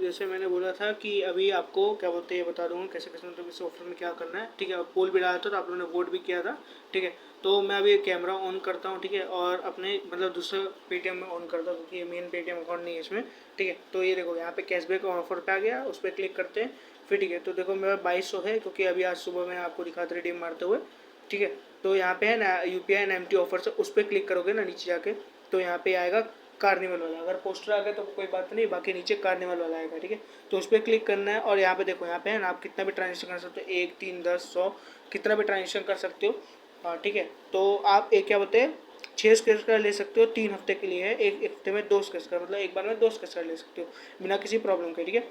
जैसे मैंने बोला था कि अभी आपको क्या बोलते हैं ये बता दूंगा कैसे कैसे मतलब इस ऑफर में क्या करना है, ठीक है। पोल भी डाला था तो आप लोगों ने वोट भी किया था, ठीक है। तो मैं अभी कैमरा ऑन करता हूँ, ठीक है, और अपने मतलब दूसरा पेटीएम में ऑन करता हूँ क्योंकि ये मेन पेटीएम अकाउंट नहीं है इसमें, ठीक है। तो ये देखो यहाँ पे कैशबैक ऑफर पे आ गया, उस पर क्लिक करते हैं फिर, ठीक है। तो देखो मेरा 2200 है क्योंकि अभी आज सुबह मैं आपको दिखा था रिडीम मारते हुए, ठीक है। तो यहाँ पे है ना UPI एंड MT ऑफर से, उस पर क्लिक करोगे ना नीचे जाके तो यहाँ पे आएगा कार्निवल वाला। अगर पोस्टर आ गया तो कोई बात नहीं, बाकी नीचे कार्निवल वाला आएगा, ठीक है। तो उस पर क्लिक करना है और यहाँ पे देखो यहाँ पे है ना आप कितना भी ट्रांजेक्शन कर सकते हो, 1 3 10 100 कितना भी ट्रांजेक्शन कर सकते हो, हाँ ठीक है। तो आप एक क्या बोलते हैं 6 स्केच का ले सकते हो, 3 हफ्ते के लिए है, एक हफ्ते में 2 स्केच का, मतलब एक बार में 2 स्केच का ले सकते हो बिना किसी प्रॉब्लम के, ठीक है।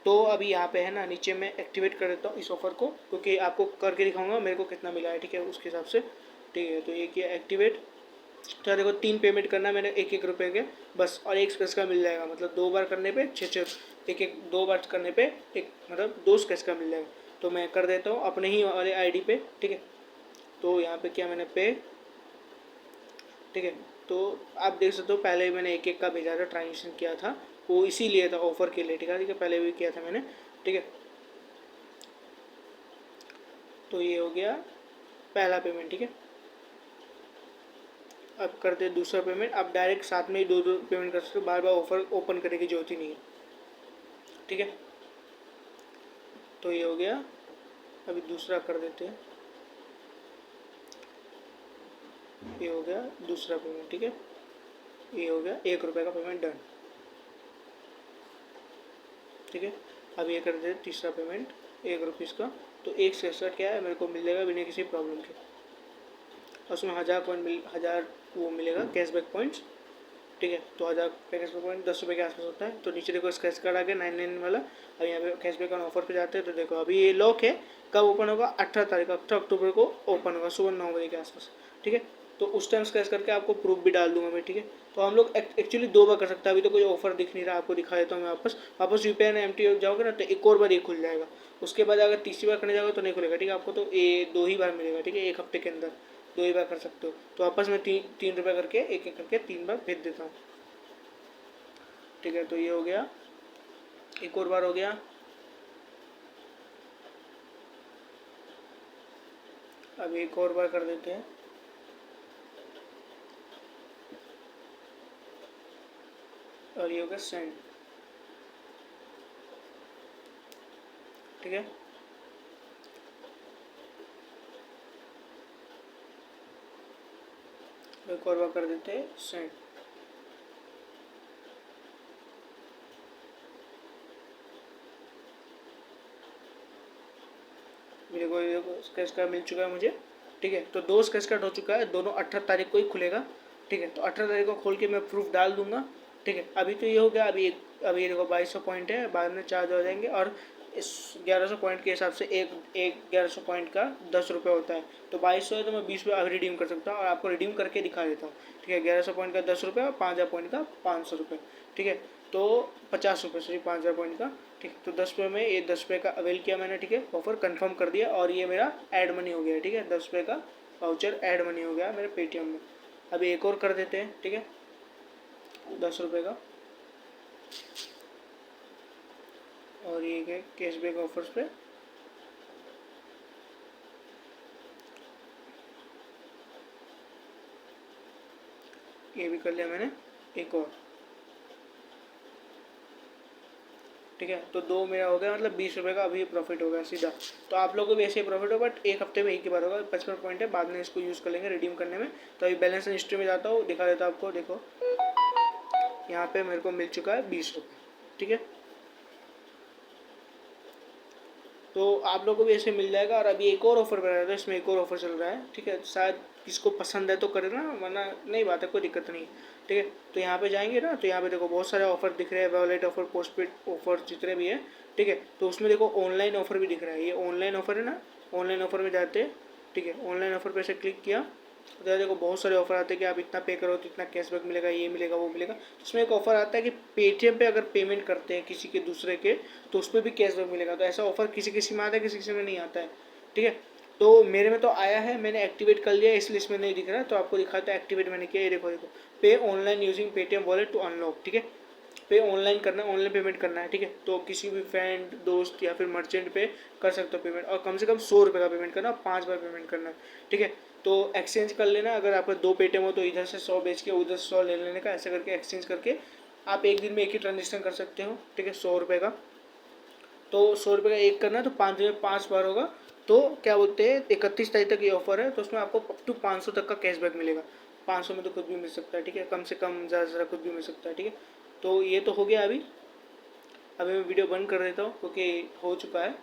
तो अभी यहाँ पे है ना नीचे मैं एक्टिवेट कर देता हूँ इस ऑफर को क्योंकि आपको करके दिखाऊंगा मेरे को कितना मिला है, ठीक है, उसके हिसाब से, ठीक है। तो ये किया एक्टिवेट। तो देखो 3 पेमेंट करना है मैंने 1-1 रुपये के बस, और एक स्केच का मिल जाएगा, मतलब 2 बार करने पे 6-6, एक 2 बार करने पे एक मतलब 2 स्केच का मिल जाएगा। तो मैं कर देता हूँ अपने ही वाले ID पे, ठीक है। तो यहाँ पे क्या मैंने पे, ठीक है। तो आप देख सकते हो पहले मैंने 1-1 का भेजा था, ट्रांजेक्शन किया था, वो इसीलिए था ऑफर के लिए, ठीक है, पहले भी किया था मैंने, ठीक है। तो ये हो गया पहला पेमेंट, ठीक है। अब करते हैं दूसरा पेमेंट। आप डायरेक्ट साथ में ही 2-2 पेमेंट कर सकते हो, बार बार ऑफर ओपन करने की जरूरत ही नहीं है, ठीक है। तो ये हो गया, अभी दूसरा कर देते हैं, ये हो गया दूसरा पेमेंट, ठीक है। ये हो गया 1 रुपये का पेमेंट डन, ठीक है। अब ये कर देते हैं तीसरा पेमेंट 1 रुपीज़ का। तो एक सेट क्या है मेरे को मिल जाएगा बिना किसी प्रॉब्लम के, उसमें 1000 वो मिलेगा कैशबैक पॉइंट्स, ठीक है। तो 1000 कैशबैक पॉइंट 10 रुपये के आसपास होता है। तो नीचे देखो स्क्रैच कार्ड आ गया 99 वाला। अब यहाँ पे कैशबैक ऑन ऑफर पे जाते हैं तो देखो अभी ये लॉक है, कब ओपन होगा 18 अक्टूबर को ओपन होगा सुबह 9 बजे के आसपास, ठीक है। तो उस टाइम स्क्रैच करके आपको प्रूफ भी डाल दूंगा मैं, ठीक है। तो हम लोग एक्चुअली 2 बार कर सकते हैं, अभी तो कोई ऑफर दिख नहीं रहा, आपको दिखा देता हूँ मैं वापस UPI एंड MT जाओगे ना तो एक और बार ये खुल जाएगा, उसके बाद अगर तीसरी बार करने जाओगे तो नहीं खुलेगा, ठीक है। आपको तो ये 2 ही बार मिलेगा, ठीक है, एक हफ्ते के अंदर 2 ही बार कर सकते हो। तो वापस मैं 3 रुपये करके एक एक करके 3 बार भेज देता हूँ, ठीक है। तो ये हो गया, एक और बार हो गया। अब एक और बार कर देते हैं, और ये हो गया सेंड, ठीक है। एक और बार कर देते हैं सेंड, मेरे को ये स्केच कार्ड मिल चुका है मुझे, ठीक है। तो 2 स्केच कार्ड हो चुका है, दोनों 18 तारीख को ही खुलेगा, ठीक है। तो 18 तारीख को खोल के मैं प्रूफ डाल दूंगा, ठीक है। अभी तो ये हो गया, अभी ये देखो 2200 पॉइंट है, बाद में चार्ज हो जाएंगे, और इस 1100 पॉइंट के हिसाब से एक एक 1100 पॉइंट का 10 रुपये होता है। तो 2200 है तो मैं 20 रुपये अभी रिडीम कर सकता हूँ, और आपको रिडीम करके दिखा देता हूँ, ठीक है। 1100 पॉइंट का 10 रुपये और 5000 पॉइंट का 500 रुपये, ठीक है। तो 50 रुपये सॉरी 5000 पॉइंट का, ठीक है। तो 10 रुपये में ये 10 रुपये का अवेल किया मैंने, ठीक है, ऑफर कंफर्म कर दिया, और ये मेरा ऐड मनी हो गया, ठीक है। 10 रुपये का वाउचर ऐड मनी हो गया मेरे पेटीएम में। अभी एक और कर देते हैं, ठीक है, 10 रुपये का, और ये है कैशबैक ऑफर्स पे, ये भी कर लिया मैंने एक और, ठीक है। तो 2 मेरा हो गया, मतलब 20 रुपये का अभी प्रॉफिट होगा सीधा। तो आप लोगों को भी ऐसे ही प्रॉफिट होगा, बट एक हफ्ते में एक ही बार होगा। 55 पॉइंट है, बाद में इसको यूज़ कर लेंगे रिडीम करने में। तो अभी बैलेंस एंड हिस्ट्री में जाता हूँ, दिखा देता हूँ आपको, देखो यहाँ पे मेरे को मिल चुका है 20 रुपये, ठीक है। तो आप लोगों को भी ऐसे मिल जाएगा। और अभी एक और ऑफर बनाया था, इसमें एक और ऑफर चल रहा है, ठीक है। शायद किसको पसंद है तो करे ना, वरना नहीं, बात है, कोई दिक्कत नहीं, ठीक है। तो यहाँ पे जाएंगे ना, तो यहाँ पे देखो बहुत सारे ऑफर दिख रहे हैं, वॉलेट ऑफर, पोस्टपेड ऑफर, जितने भी है, ठीक है। तो उसमें देखो ऑनलाइन ऑफर भी दिख रहा है, ये ऑनलाइन ऑफर है ना, ऑनलाइन ऑफर में जाते हैं, ठीक है। ऑनलाइन ऑफर पे से क्लिक किया तो देखो बहुत सारे ऑफर आते हैं कि आप इतना पे करो तो इतना कैशबैक मिलेगा, ये मिलेगा, वो मिलेगा। इसमें एक ऑफर आता है कि पेटीएम पे अगर पेमेंट करते हैं किसी के दूसरे के तो उस पर भी कैशबैक मिलेगा। तो ऐसा ऑफर किसी किसी में आता है, किसी किसी में नहीं आता है, ठीक है। तो मेरे में तो आया है, मैंने एक्टिवेट कर लिया, इसलिए इसमें नहीं दिख रहा है। तो आपको दिखाता है एक्टिवेट मैंने किया, ये देखो pay online using Paytm wallet to unlock, ठीक है। पे ऑनलाइन करना है, ऑनलाइन पेमेंट करना है, ठीक है। तो किसी भी फ्रेंड, दोस्त या फिर मर्चेंट पे कर सकते हो पेमेंट, और कम से कम 100 रुपये का पेमेंट करना, 5 बार पेमेंट करना है, ठीक है। तो एक्सचेंज कर लेना, अगर आपका 2 पेटीएम हो तो इधर से 100 बेच के उधर से 100 ले लेने का, ऐसे करके एक्सचेंज करके आप एक दिन में एक ही ट्रांजेक्शन कर सकते हो, ठीक है, 100 रुपये का। तो 100 रुपये का एक करना है तो 5 दिन में 5 बार होगा। तो क्या बोलते हैं, 31 तारीख तक ये ऑफर है, तो उसमें आपको अप टू 500 तक का कैशबैक मिलेगा। 500 में तो कुछ भी मिल सकता है, ठीक है, कम से कम ज़्यादा से ज़्यादा कुछ भी मिल सकता है, ठीक है। तो ये तो हो गया। अभी मैं वीडियो बंद कर देता हूँ क्योंकि हो चुका है।